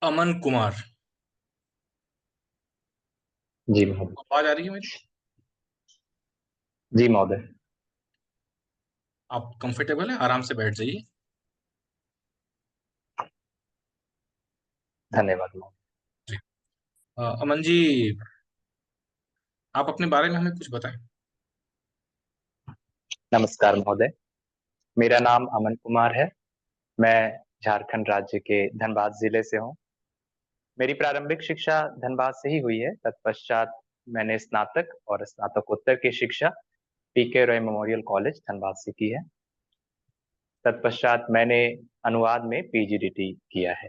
अमन कुमार। जी महोदय। आवाज आ रही है मेरी? जी महोदय। आप कंफर्टेबल है? आराम से बैठ जाइए। धन्यवाद महोदय। जी। अमन जी, आप अपने बारे में हमें कुछ बताएं। नमस्कार महोदय। मेरा नाम अमन कुमार है। मैं झारखंड राज्य के धनबाद जिले से हूँ। मेरी प्रारंभिक शिक्षा धनबाद से ही हुई है। तत्पश्चात मैंने स्नातक और स्नातकोत्तर की शिक्षा पीके रॉय मेमोरियल कॉलेज धनबाद से की है। तत्पश्चात मैंने अनुवाद में पीजीडीटी किया है।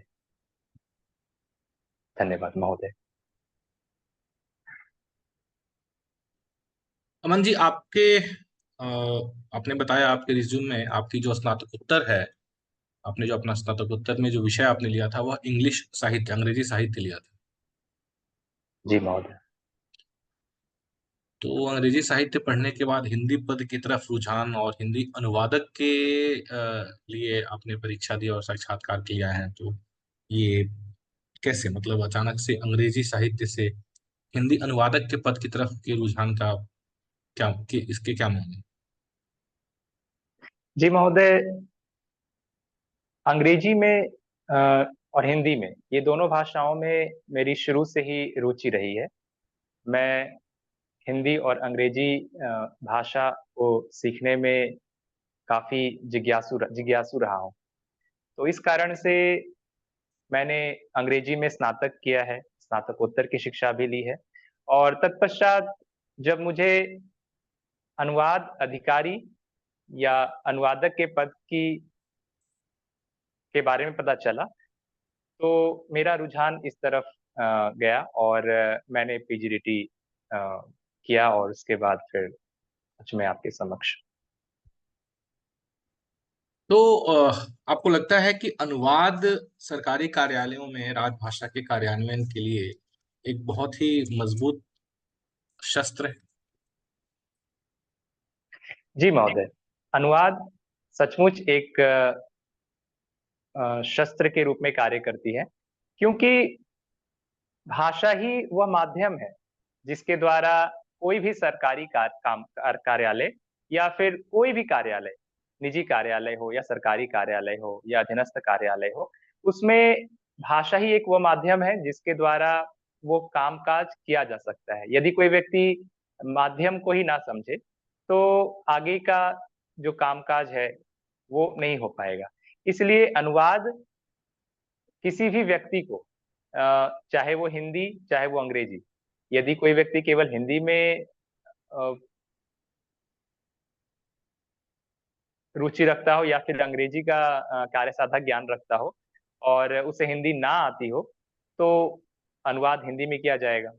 धन्यवाद महोदय। अमन जी, आपने बताया आपके रिज्यूम में आपकी जो स्नातकोत्तर है, आपने जो अपना स्नातकोत्तर में जो विषय आपने लिया था वह इंग्लिश साहित्य, अंग्रेजी साहित्य लिया था। जी महोदय। तो अंग्रेजी साहित्य पढ़ने के बाद हिंदी पद की तरफ रुझान और हिंदी अनुवादक के लिए आपने परीक्षा दी और साक्षात्कार के लिए आए हैं, तो ये कैसे, मतलब अचानक से अंग्रेजी साहित्य से हिंदी अनुवादक के पद की तरफ के रुझान का इसके क्या माने? जी महोदय, अंग्रेजी में और हिंदी में, ये दोनों भाषाओं में मेरी शुरू से ही रुचि रही है। मैं हिंदी और अंग्रेजी भाषा को सीखने में काफी जिज्ञासु रहा हूँ। तो इस कारण से मैंने अंग्रेजी में स्नातक किया है, स्नातकोत्तर की शिक्षा भी ली है। और तत्पश्चात जब मुझे अनुवाद अधिकारी या अनुवादक के पद की के बारे में पता चला, तो मेरा रुझान इस तरफ गया और मैंने पीजीडीटी किया और उसके बाद फिर आज मैं आपके समक्ष। तो आपको लगता है कि अनुवाद सरकारी कार्यालयों में राजभाषा के कार्यान्वयन के लिए एक बहुत ही मजबूत शस्त्र है? जी महोदय, अनुवाद सचमुच एक शस्त्र के रूप में कार्य करती है, क्योंकि भाषा ही वह माध्यम है जिसके द्वारा कोई भी सरकारी कार्यालय या फिर कोई भी कार्यालय, निजी कार्यालय हो या सरकारी कार्यालय हो या अधीनस्थ कार्यालय हो, उसमें भाषा ही एक वो माध्यम है जिसके द्वारा वो कामकाज किया जा सकता है। यदि कोई व्यक्ति माध्यम को ही ना समझे, तो आगे का जो कामकाज है वो नहीं हो पाएगा। इसलिए अनुवाद किसी भी व्यक्ति को, चाहे वो हिंदी चाहे वो अंग्रेजी, यदि कोई व्यक्ति केवल हिंदी में रुचि रखता हो या फिर अंग्रेजी का कार्य साधक ज्ञान रखता हो और उसे हिंदी ना आती हो, तो अनुवाद हिंदी में किया जाएगा।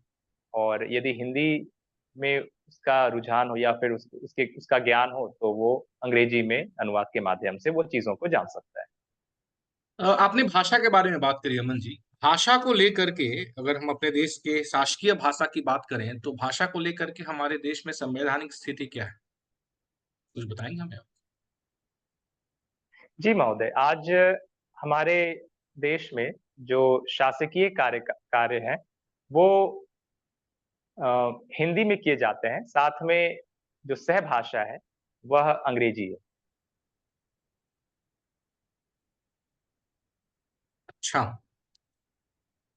और यदि हिंदी में उसका रुझान हो या फिर उसका ज्ञान हो, तो वो अंग्रेजी में अनुवाद के माध्यम से वो चीजों को जान सकता है। आपने भाषा के बारे में बात करी अमन जी। भाषा को लेकर के, अगर हम अपने देश के शासकीय भाषा की बात करें, तो भाषा को लेकर के हमारे देश में संवैधानिक स्थिति क्या है? कुछ बताएंगे हमें आप? जी महोदय, आज हमारे देश में जो शासकीय कार्य हैं, वो हिंदी में किए जाते हैं। साथ में जो सहभाषा है वह अंग्रेजी है। अच्छा,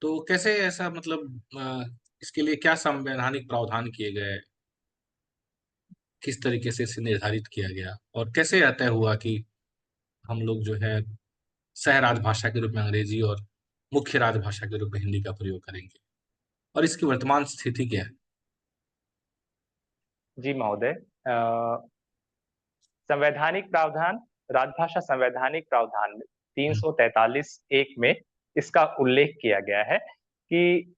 तो कैसे ऐसा, मतलब इसके लिए क्या संवैधानिक प्रावधान किए गए? किस तरीके से इसे निर्धारित किया गया और कैसे यह तय हुआ कि हम लोग जो है सह राजभाषा के रूप में अंग्रेजी और मुख्य राजभाषा के रूप में हिंदी का प्रयोग करेंगे, और इसकी वर्तमान स्थिति क्या है? जी महोदय, संवैधानिक प्रावधान, राजभाषा संवैधानिक प्रावधान में हम्म। 343(1) में इसका उल्लेख किया गया है कि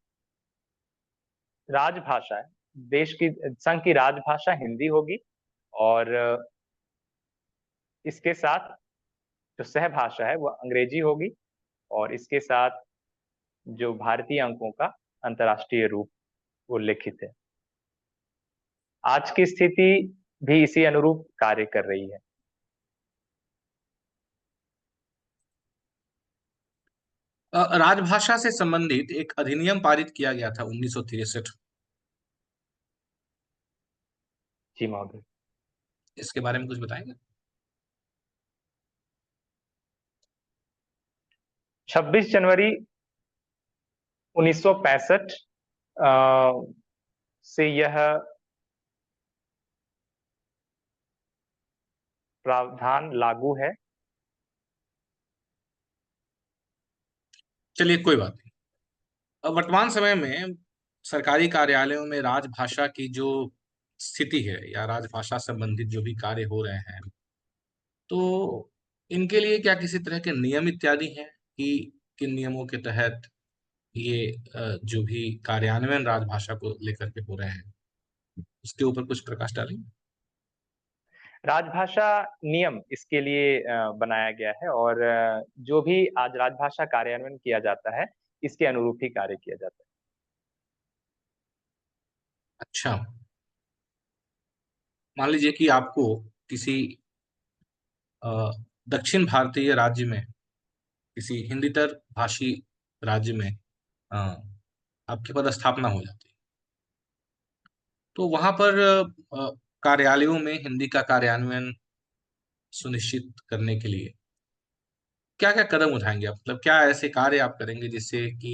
राजभाषा, देश की संघ की राजभाषा हिंदी होगी, और इसके साथ जो सहभाषा है वह अंग्रेजी होगी, और इसके साथ जो भारतीय अंकों का अंतर्राष्ट्रीय रूप उल्लेखित है। आज की स्थिति भी इसी अनुरूप कार्य कर रही है। राजभाषा से संबंधित एक अधिनियम पारित किया गया था 1963। जी महोदय। इसके बारे में कुछ बताएंगे? 26 जनवरी 1965 से यह प्रावधान लागू है। चलिए, कोई बात नहीं। अब वर्तमान समय में सरकारी कार्यालयों में राजभाषा की जो स्थिति है, या राजभाषा संबंधित जो भी कार्य हो रहे हैं, तो इनके लिए क्या किसी तरह के नियम इत्यादि हैं कि किन नियमों के तहत ये जो भी कार्यान्वयन राजभाषा को लेकर के हो रहे हैं, उसके ऊपर कुछ प्रकाश डालेंगे? राजभाषा नियम इसके लिए बनाया गया है, और जो भी आज राजभाषा कार्यान्वयन किया जाता है, इसके अनुरूप ही कार्य किया जाता है। अच्छा, मान लीजिए कि आपको किसी अ, दक्षिण भारतीय राज्य में, किसी हिंदीतर भाषी राज्य में अ, आपकी पदस्थापना हो जाती है, तो वहां पर कार्यालयों में हिंदी का कार्यान्वयन सुनिश्चित करने के लिए क्या क्या कदम उठाएंगे आप? मतलब क्या ऐसे कार्य आप करेंगे जिससे कि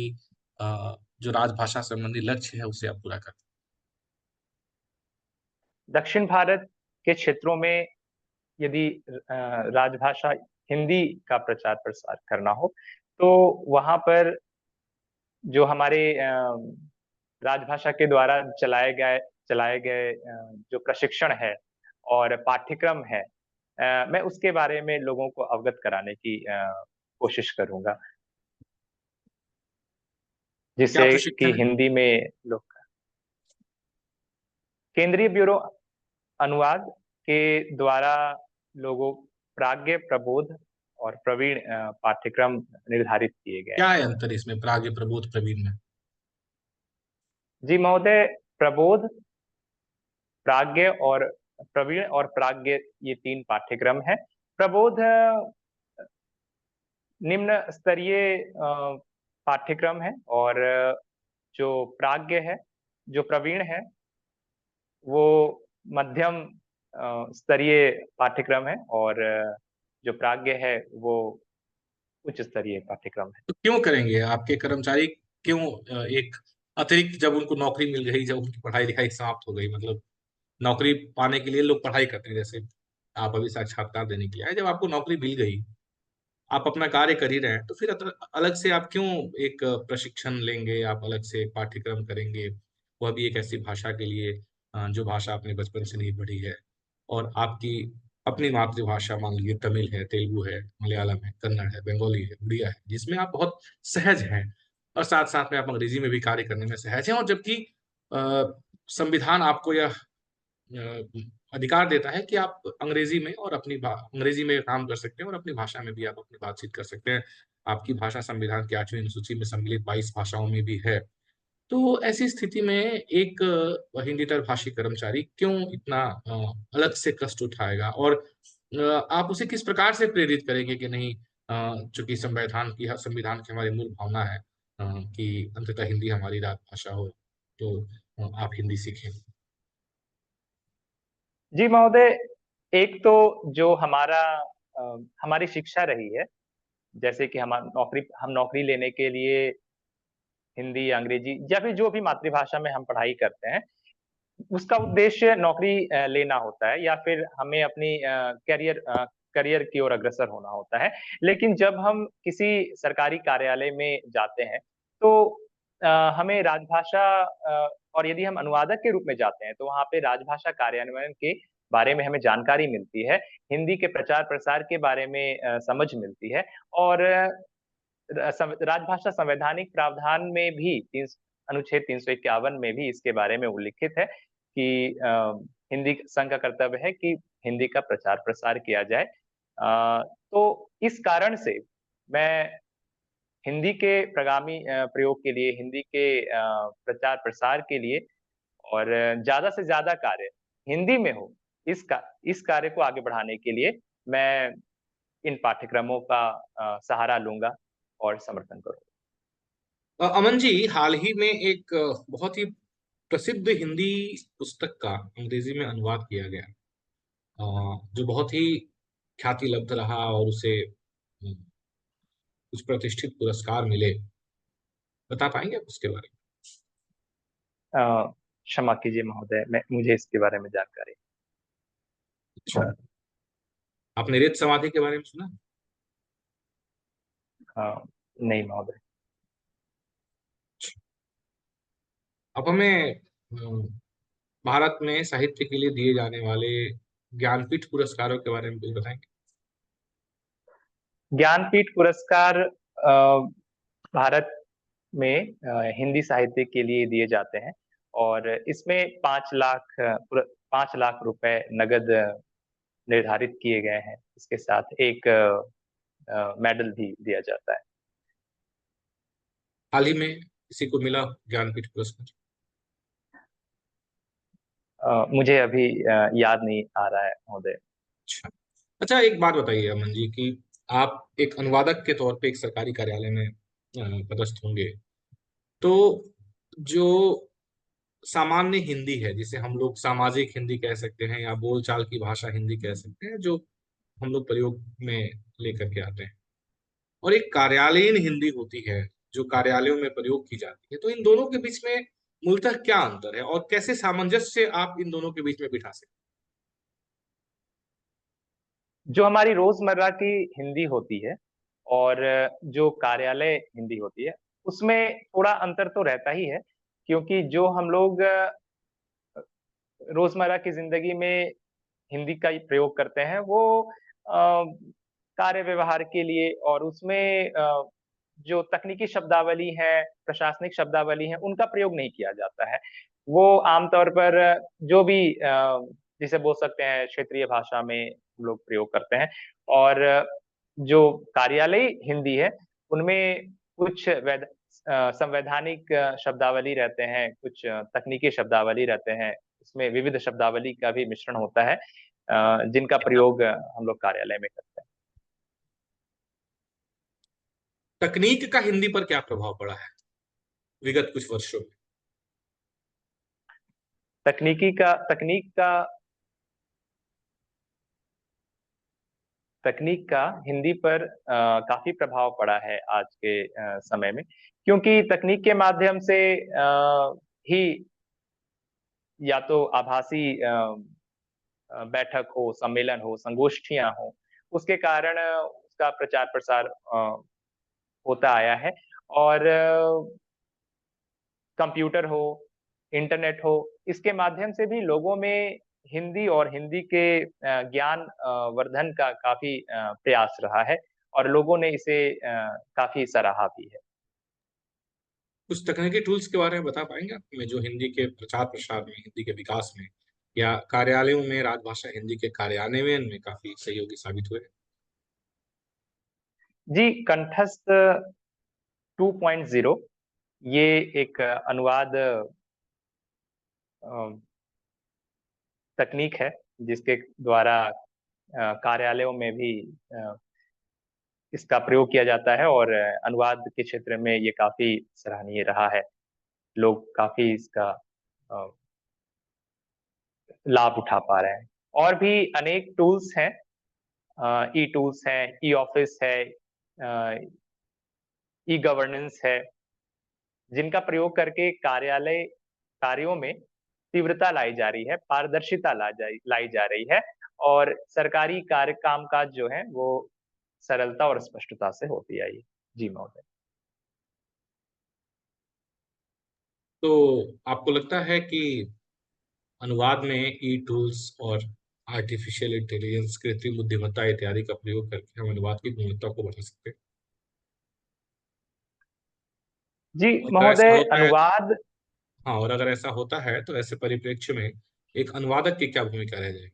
जो राजभाषा संबंधी लक्ष्य है उसे आप पूरा कर? दक्षिण भारत के क्षेत्रों में यदि राजभाषा हिंदी का प्रचार प्रसार करना हो, तो वहां पर जो हमारे राजभाषा के द्वारा चलाए गए जो प्रशिक्षण है और पाठ्यक्रम है, मैं उसके बारे में लोगों को अवगत कराने की कोशिश करूंगा, क्या जिससे कि प्रशिक्षण है? हिंदी में लोग केंद्रीय ब्यूरो अनुवाद के द्वारा लोगों प्राज्ञ प्रबोध और प्रवीण पाठ्यक्रम निर्धारित किए गए क्या हैं। है अंतर इसमें प्राग्ञ प्रबोध प्रवीण में? जी महोदय, प्रबोध, प्राज्ञ और प्रवीण और प्राज्ञ, ये तीन पाठ्यक्रम है। प्रबोध निम्न स्तरीय पाठ्यक्रम है, और जो प्राज्ञ है, जो प्रवीण है, वो मध्यम स्तरीय पाठ्यक्रम है, और जो प्राज्ञ है वो उच्च स्तरीय पाठ्यक्रम है। तो क्यों करेंगे आपके कर्मचारी? क्यों एक अतिरिक्त, जब उनको नौकरी मिल गई, जब उनकी पढ़ाई लिखाई समाप्त हो गई, मतलब नौकरी पाने के लिए लोग पढ़ाई करते हैं, जैसे आप अभी साक्षात्कार देने के लिए आए, जब आपको नौकरी मिल गई, आप अपना कार्य कर ही रहे हैं, तो फिर अलग से आप क्यों एक प्रशिक्षण लेंगे, आप अलग से पाठ्यक्रम करेंगे, वह भी एक ऐसी भाषा के लिए जो भाषा आपने बचपन से नहीं पढ़ी है, और आपकी अपनी मातृभाषा, मान लीजिए तमिल है, तेलुगु है, मलयालम है, कन्नड़ है, बंगाली है, उड़िया है, जिसमें आप बहुत सहज हैं, और साथ साथ में आप अंग्रेजी में भी कार्य करने में सहज हैं, और जबकि अ, संविधान आपको यह अधिकार देता है कि आप अंग्रेजी में और अंग्रेजी में काम कर सकते हैं, और अपनी भाषा में भी आप अपनी बातचीत कर सकते हैं। आपकी भाषा संविधान की 8वीं अनुसूची में सम्मिलित 22 भाषाओं में भी है। तो ऐसी स्थिति में एक हिंदीतर भाषी कर्मचारी क्यों इतना अलग से कष्ट उठाएगा, और आप उसे किस प्रकार से प्रेरित करेंगे कि नहीं, चूंकि संविधान की हमारी मूल भावना है कि अंततः हिंदी हमारी राजभाषा हो, तो आप हिंदी सीखें। जी महोदय, एक तो जो हमारी शिक्षा रही है, जैसे कि हम नौकरी लेने के लिए हिंदी या अंग्रेजी या फिर जो भी मातृभाषा में हम पढ़ाई करते हैं, उसका उद्देश्य नौकरी लेना होता है, या फिर हमें अपनी करियर की ओर अग्रसर होना होता है। लेकिन जब हम किसी सरकारी कार्यालय में जाते हैं, तो हमें राजभाषा और यदि हम अनुवादक के रूप में जाते हैं, तो वहाँ पे राजभाषा कार्यान्वयन के बारे में हमें जानकारी मिलती है, हिंदी के प्रचार प्रसार के बारे में समझ मिलती है, और राजभाषा संवैधानिक प्रावधान में भी अनुच्छेद 351 में भी इसके बारे में उल्लिखित है कि हिंदी संघ का कर्तव्य है कि हिंदी का प्रचार प्रसार किया जाए। तो इस कारण से मैं हिंदी के प्रगामी प्रयोग के लिए, हिंदी के प्रचार प्रसार के लिए, और ज्यादा से ज्यादा कार्य हिंदी में हो, इस कार्य को आगे बढ़ाने के लिए मैं इन पाठ्यक्रमों का सहारा लूंगा और समर्थन करूंगा। अमन जी, हाल ही में एक बहुत ही प्रसिद्ध हिंदी पुस्तक का अंग्रेजी में अनुवाद किया गया, जो बहुत ही ख्याति लब्ध रहा और उसे कुछ प्रतिष्ठित पुरस्कार मिले। बता पाएंगे आप उसके बारे अ, क्षमा कीजिए महोदय, मैं मुझे इसके बारे में जानकारी। में? अच्छा, आपने रेत समाधि के बारे में सुना? नहीं महोदय। अब हमें भारत में साहित्य के लिए दिए जाने वाले ज्ञानपीठ पुरस्कारों के बारे में कुछ बताएंगे? ज्ञानपीठ पुरस्कार भारत में हिंदी साहित्य के लिए दिए जाते हैं, और इसमें 5 लाख 5 लाख रुपए नगद निर्धारित किए गए हैं। इसके साथ एक मेडल भी दिया जाता है। हाल ही में किसी को मिला ज्ञानपीठ पुरस्कार? मुझे अभी याद नहीं आ रहा है महोदय। अच्छा। अच्छा, एक बात बताइए अमन जी कि आप एक अनुवादक के तौर पे एक सरकारी कार्यालय में पदस्थ होंगे, तो जो सामान्य हिंदी है, जिसे हम लोग सामाजिक हिंदी कह सकते हैं या बोलचाल की भाषा हिंदी कह सकते हैं, जो हम लोग प्रयोग में लेकर के आते हैं, और एक कार्यालयीन हिंदी होती है जो कार्यालयों में प्रयोग की जाती है, तो इन दोनों के बीच में मूलतः क्या अंतर है और कैसे सामंजस्य आप इन दोनों के बीच में बिठा सकते जो हमारी रोजमर्रा की हिंदी होती है और जो कार्यालय हिंदी होती है, उसमें थोड़ा अंतर तो रहता ही है। क्योंकि जो हम लोग रोजमर्रा की जिंदगी में हिंदी का प्रयोग करते हैं, वो अ, कार्य व्यवहार के लिए, और उसमें जो तकनीकी शब्दावली है, प्रशासनिक शब्दावली है, उनका प्रयोग नहीं किया जाता है। वो आमतौर पर जो भी जिसे बोल सकते हैं क्षेत्रीय भाषा में हम लोग प्रयोग करते हैं। और जो कार्यालय हिंदी है, उनमें कुछ संवैधानिक शब्दावली रहते हैं, कुछ तकनीकी शब्दावली रहते हैं। इसमें विविध शब्दावली का भी मिश्रण होता है, जिनका प्रयोग हम लोग कार्यालय में करते हैं। हैं? तकनीक का हिंदी पर क्या प्रभाव पड़ा है विगत कुछ वर्षों में? तकनीकी का तकनीक का तकनीक का हिंदी पर काफी प्रभाव पड़ा है आज के समय में। क्योंकि तकनीक के माध्यम से ही, या तो आभासी बैठक हो, सम्मेलन हो, संगोष्ठियां हो, उसके कारण उसका प्रचार प्रसार होता आया है। और कंप्यूटर हो, इंटरनेट हो, इसके माध्यम से भी लोगों में हिंदी और हिंदी के ज्ञान वर्धन का काफी प्रयास रहा है, और लोगों ने इसे काफी सराहा भी है। कुछ तकनीकी टूल्स के बारे में बता पाएंगे आप हमें, जो हिंदी के प्रचार प्रसार में, हिंदी के विकास में या कार्यालयों में राजभाषा हिंदी के कार्यान्वयन में काफी सहयोगी साबित हुए? जी, कंठस्थ 2.0, ये एक अनुवाद तकनीक है, जिसके द्वारा कार्यालयों में भी इसका प्रयोग किया जाता है, और अनुवाद के क्षेत्र में ये काफी सराहनीय रहा है। लोग काफी इसका अ, लाभ उठा पा रहे हैं। और भी अनेक टूल्स हैं, ई टूल्स हैं, ई ऑफिस है, ई गवर्नेंस है, जिनका प्रयोग करके कार्यालय कार्यों में तीव्रता लाई जा रही है, पारदर्शिता लाई जा रही है, और सरकारी कार्य कामकाज जो है वो सरलता और स्पष्टता से होती आई है। जी महोदय। तो आपको लगता है कि अनुवाद में ई टूल्स और आर्टिफिशियल इंटेलिजेंस, कृत्रिम बुद्धिमत्ता इत्यादि का प्रयोग करके हम अनुवाद की गुणवत्ता को बढ़ा सकते हैं? जी और अगर ऐसा महोदय, होता है, अनुवाद। हाँ, और अगर ऐसा होता है तो ऐसे परिप्रेक्ष्य में एक अनुवादक की क्या भूमिका रह जाएगी?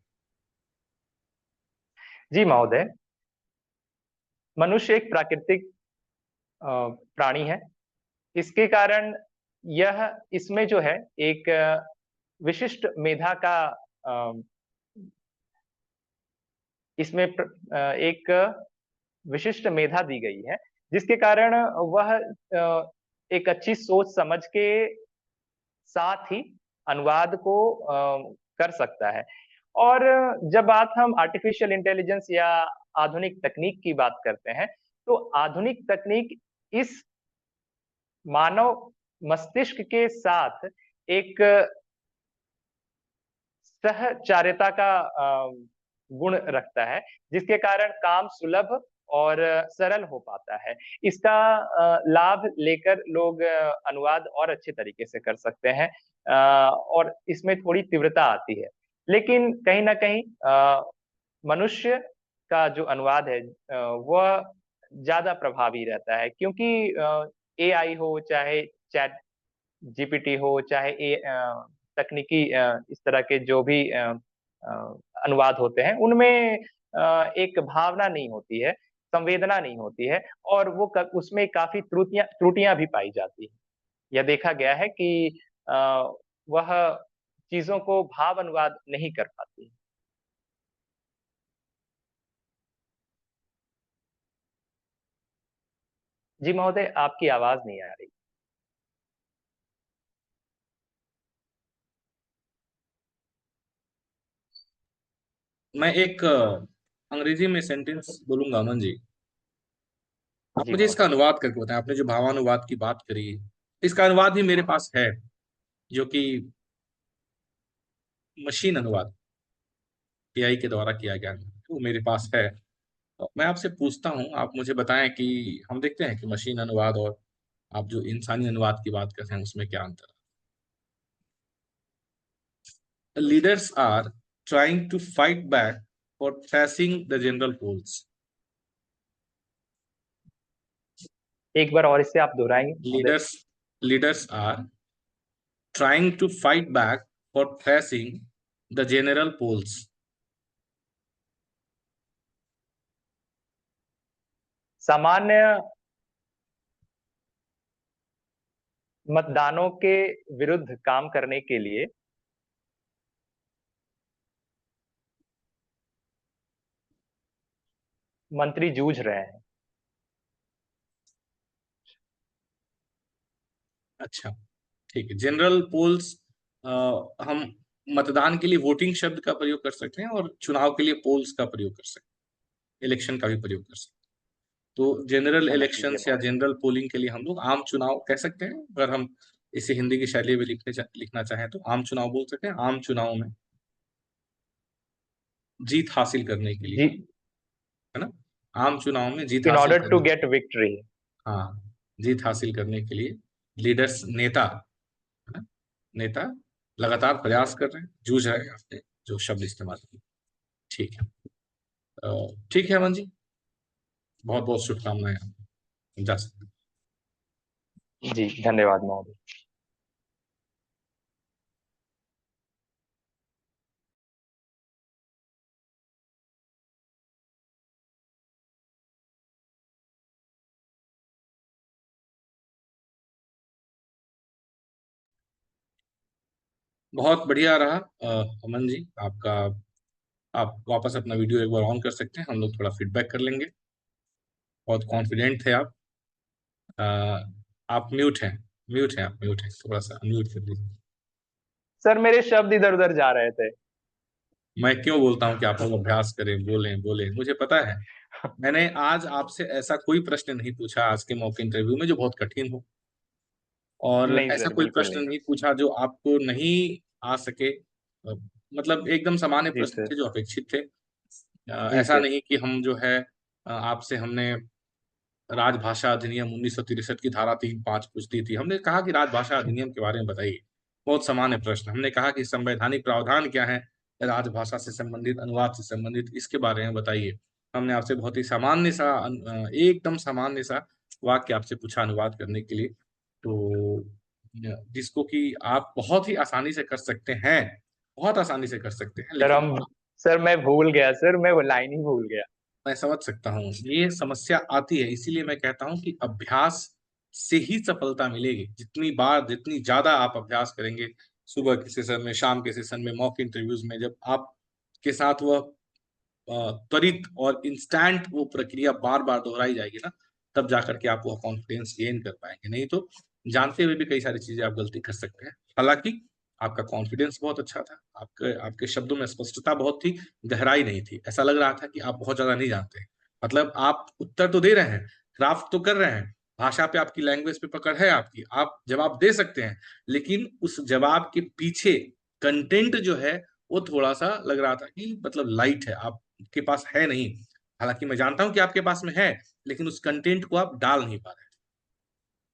जी महोदय, मनुष्य एक प्राकृतिक प्राणी है। इसके कारण यह इसमें जो है एक विशिष्ट मेधा का अ, इसमें एक विशिष्ट मेधा दी गई है, जिसके कारण वह एक अच्छी सोच समझ के साथ ही अनुवाद को कर सकता है। और जब बात हम आर्टिफिशियल इंटेलिजेंस या आधुनिक तकनीक की बात करते हैं, तो आधुनिक तकनीक इस मानव मस्तिष्क के साथ एक सहचार्यता का गुण रखता है, जिसके कारण काम सुलभ और सरल हो पाता है। इसका लाभ लेकर लोग अनुवाद और अच्छे तरीके से कर सकते हैं, और इसमें थोड़ी तीव्रता आती है। लेकिन कहीं ना कहीं मनुष्य का जो अनुवाद है वह ज्यादा प्रभावी रहता है, क्योंकि एआई हो, चाहे चैट जीपीटी हो, चाहे तकनीकी इस तरह के जो भी अ, अनुवाद होते हैं, उनमें एक भावना नहीं होती है, संवेदना नहीं होती है, और उसमें काफी त्रुटियां त्रुटियां भी पाई जाती हैं। यह देखा गया है कि अ, वह चीजों को भाव अनुवाद नहीं कर पाती। जी महोदय, आपकी आवाज नहीं आ रही। मैं एक अंग्रेजी में सेंटेंस बोलूंगा अमन जी। आप जी मुझे इसका महोदय। अनुवाद करके बताएं। आपने जो भावानुवाद की बात करी, इसका अनुवाद भी मेरे पास है, जो कि मशीन अनुवाद एआई के द्वारा किया गया है, वो मेरे पास है। तो मैं आपसे पूछता हूँ, आप मुझे बताएं कि हम देखते हैं कि मशीन अनुवाद और आप जो इंसानी अनुवाद की बात करते हैं उसमें क्या अंतर है। Leaders are trying to fight back for passing the general polls. एक बार और इसे आप दोहराएंगे महोदय? Leaders are trying to fight back for passing the general polls। सामान्य मतदानों के विरुद्ध काम करने के लिए मंत्री जूझ रहे हैं। अच्छा, ठीक है। जनरल पोल्स, हम मतदान के लिए वोटिंग शब्द का प्रयोग कर सकते हैं और चुनाव के लिए पोल्स का प्रयोग कर सकते हैं, इलेक्शन का भी प्रयोग कर सकते हैं। तो जनरल समझ लीजिए इलेक्शंस या महोदय। जनरल पोलिंग के लिए हम लोग आम चुनाव कह सकते हैं। अगर हम इसे हिंदी की शैली में लिखना चाहें तो आम चुनाव बोल सकते हैं। आम चुनाव में जीत हासिल करने के लिए, जी। है ना, आम चुनाव में जीत इन हासिल ऑर्डर टू करने, गेट विक्ट्री। हाँ, जीत हासिल करने के लिए लीडर्स, नेता, है ना, नेता लगातार प्रयास कर रहे हैं, जूझ रहे हैं। आपने जो शब्द इस्तेमाल किया, ठीक है। ठीक है अमन जी, बहुत बहुत शुभकामनाएं। आप जा सकते हैं। जी धन्यवाद महोदय। बहुत बढ़िया रहा अमन जी आपका। आप वापस अपना वीडियो एक बार ऑन कर सकते हैं, हम लोग थोड़ा फीडबैक कर लेंगे। बहुत कॉन्फिडेंट थे आप। अ, आप म्यूट हैं, म्यूट हैं, थोड़ा सा म्यूट कर दीजिए। सर मेरे शब्द इधर उधर जा रहे थे। मैं क्यों बोलता हूँ कि आप लोग अभ्यास करें, बोलें बोलें, मुझे पता है। मैंने आज आपसे ऐसा कोई प्रश्न नहीं पूछा आज के मॉक इंटरव्यू में जो बहुत कठिन हो, और नहीं ऐसा सर, कोई बिल्कुल प्रश्न नहीं। नहीं पूछा जो आपको नहीं आ सके। मतलब एकदम सामान्य जी प्रश्न सर। थे जो अपेक्षित थे। जी ऐसा सर। नहीं कि हम जो है आपसे हमने राजभाषा अधिनियम 1963 की धारा 3(5) पूछ दी थी। हमने कहा कि राजभाषा अधिनियम के बारे में बताइए, बहुत सामान्य प्रश्न। हमने कहा कि संवैधानिक प्रावधान क्या है राजभाषा से संबंधित, अनुवाद से संबंधित, इसके बारे में बताइए। हमने आपसे बहुत ही सामान्य सा एकदम सामान्य सा वाक्य आपसे पूछा अनुवाद करने के लिए। तो जिसको कि आप बहुत ही आसानी से कर सकते हैं, बहुत आसानी से कर सकते हैं, सर लेकिन हम सर मैं भूल गया सर, मैं वो लाइन ही भूल गया। मैं समझ सकता हूँ ये समस्या आती है। इसीलिए मैं कहता हूँ कि अभ्यास से ही सफलता मिलेगी। जितनी बार, जितनी ज्यादा आप अभ्यास करेंगे, सुबह के सेशन में, शाम के सेशन में, मॉक इंटरव्यूज में, जब आप के साथ वह त्वरित और इंस्टेंट वो प्रक्रिया बार बार दोहराई जाएगी ना, तब जाकर के आप वो कॉन्फिडेंस गेन कर पाएंगे। नहीं तो जानते हुए भी कई सारी चीजें आप गलती कर सकते हैं। हालांकि आपका कॉन्फिडेंस बहुत अच्छा था, आपके आपके शब्दों में स्पष्टता बहुत थी, गहराई नहीं थी। ऐसा लग रहा था कि आप बहुत ज्यादा नहीं जानते हैं। मतलब आप उत्तर तो दे रहे हैं, क्राफ्ट तो कर रहे हैं, भाषा पे आपकी, लैंग्वेज पे पकड़ है आपकी, आप जवाब दे सकते हैं, लेकिन उस जवाब के पीछे कंटेंट जो है वो थोड़ा सा लग रहा था कि मतलब लाइट है, आपके पास है नहीं। हालांकि मैं जानता हूं कि आपके पास में है, लेकिन उस कंटेंट को आप डाल नहीं पा रहे।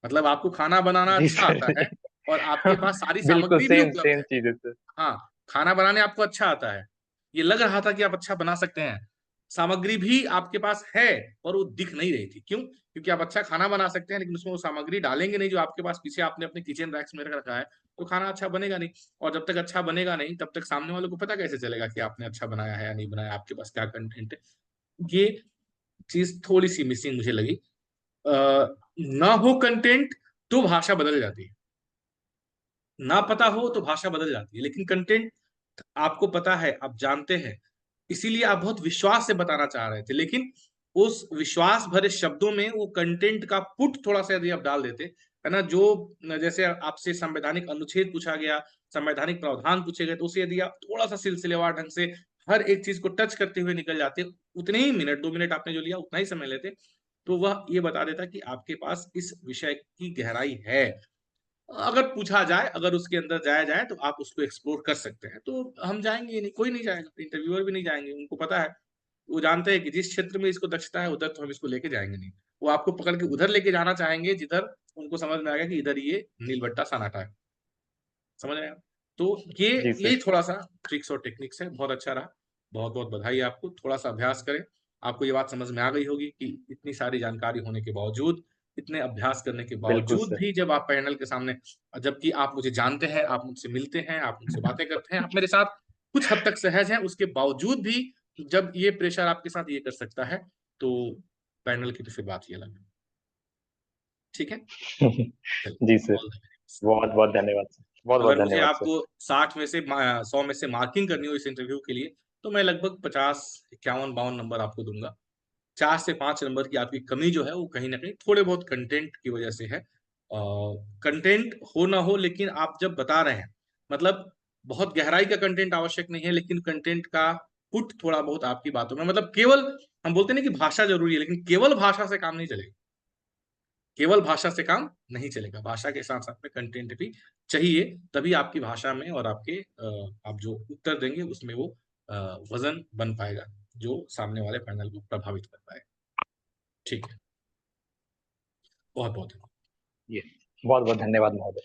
मतलब आपको खाना बनाना जी अच्छा सर। आता है और आपके पास सारी बिल्कुल सामग्री भी सेम उपलब्ध सेम है। चीज है सर। हाँ, खाना बनाने आपको अच्छा आता है, ये लग रहा था कि आप अच्छा बना सकते हैं, सामग्री भी आपके पास है, और वो दिख नहीं रही थी। क्यों? क्योंकि आप अच्छा खाना बना सकते हैं, लेकिन उसमें वो सामग्री डालेंगे नहीं जो आपके पास पीछे आपने अपने किचन रैक्स में रख रखा है, तो खाना अच्छा बनेगा नहीं। और जब तक अच्छा बनेगा नहीं, तब तक सामने वालों को पता कैसे चलेगा कि आपने अच्छा बनाया है या नहीं बनाया, आपके पास क्या कंटेंट है। ये चीज थोड़ी सी मिसिंग मुझे लगी। ना हो कंटेंट तो भाषा बदल जाती है, ना पता हो तो भाषा बदल जाती है, लेकिन कंटेंट आपको पता है, आप जानते हैं, इसीलिए आप बहुत विश्वास से बताना चाह रहे थे। लेकिन उस विश्वास भरे शब्दों में वो कंटेंट का पुट थोड़ा सा यदि आप डाल देते, है ना, जो जैसे आपसे संवैधानिक अनुच्छेद पूछा गया, संवैधानिक प्रावधान पूछे गए, तो उसे यदि आप थोड़ा सा सिलसिलेवार ढंग से हर एक चीज को टच करते हुए निकल जाते, उतने ही मिनट, 2 मिनट आपने जो लिया उतना ही समय लेते, तो वह ये बता देता कि आपके पास इस विषय की गहराई है। अगर पूछा जाए, अगर उसके अंदर जाया जाए, तो आप उसको एक्सप्लोर कर सकते हैं। तो हम जाएंगे ही नहीं, कोई नहीं जाएगा, इंटरव्यूअर भी नहीं जाएंगे, उनको पता है, वो जानते हैं कि जिस क्षेत्र में इसको दक्षता है उधर तो हम इसको लेके जाएंगे नहीं। वो आपको पकड़ के उधर लेके जाना चाहेंगे जिधर उनको समझ में आएगा कि इधर ये नीलबट्टा सन्नाटा है। समझ रहे हैं आप? तो ये जी यही सर। थोड़ा सा ट्रिक्स और टेक्निक्स है। बहुत अच्छा रहा, बहुत बहुत बधाई आपको। थोड़ा सा अभ्यास करें, आपको ये बात समझ में आ गई होगी कि इतनी सारी जानकारी होने के बावजूद, इतने अभ्यास करने के बिल्कुल बावजूद सर। भी, जब आप पैनल के सामने, जबकि आप मुझे जानते हैं, आप मुझसे मिलते हैं, आप मुझसे बातें करते हैं, आप मेरे साथ कुछ हद तक सहज हैं, उसके बावजूद भी जब ये प्रेशर आपके साथ ये कर सकता है, तो पैनल की तो फिर बात ही अलग है। ठीक है, चलिए, जी सर। All the best. बहुत बहुत धन्यवाद सर, बहुत बहुत अगर मुझे धन्यवाद सर। आपको 60 में से 100 में से मार्किंग करनी हो इस इंटरव्यू के लिए, तो मैं लगभग 50, 51, 52 नंबर आपको दूंगा। 4 से 5 नंबर की आपकी कमी जो है वो कहीं ना कहीं थोड़े बहुत कंटेंट की वजह से है। कंटेंट हो ना हो, लेकिन आप जब बता रहे हैं, मतलब बहुत गहराई का कंटेंट आवश्यक नहीं है, लेकिन कंटेंट का पुट थोड़ा बहुत आपकी बातों में, मतलब केवल, हम बोलते हैं ना कि भाषा जरूरी है, लेकिन केवल भाषा से काम नहीं चलेगा। केवल भाषा से काम नहीं चलेगा, भाषा के साथ साथ में कंटेंट भी चाहिए, तभी आपकी भाषा में और आपके आप जो उत्तर देंगे उसमें वो अ, वजन बन पाएगा, जो सामने वाले पैनल को प्रभावित कर पाए। ठीक है, बहुत बहुत ये बहुत बहुत धन्यवाद महोदय।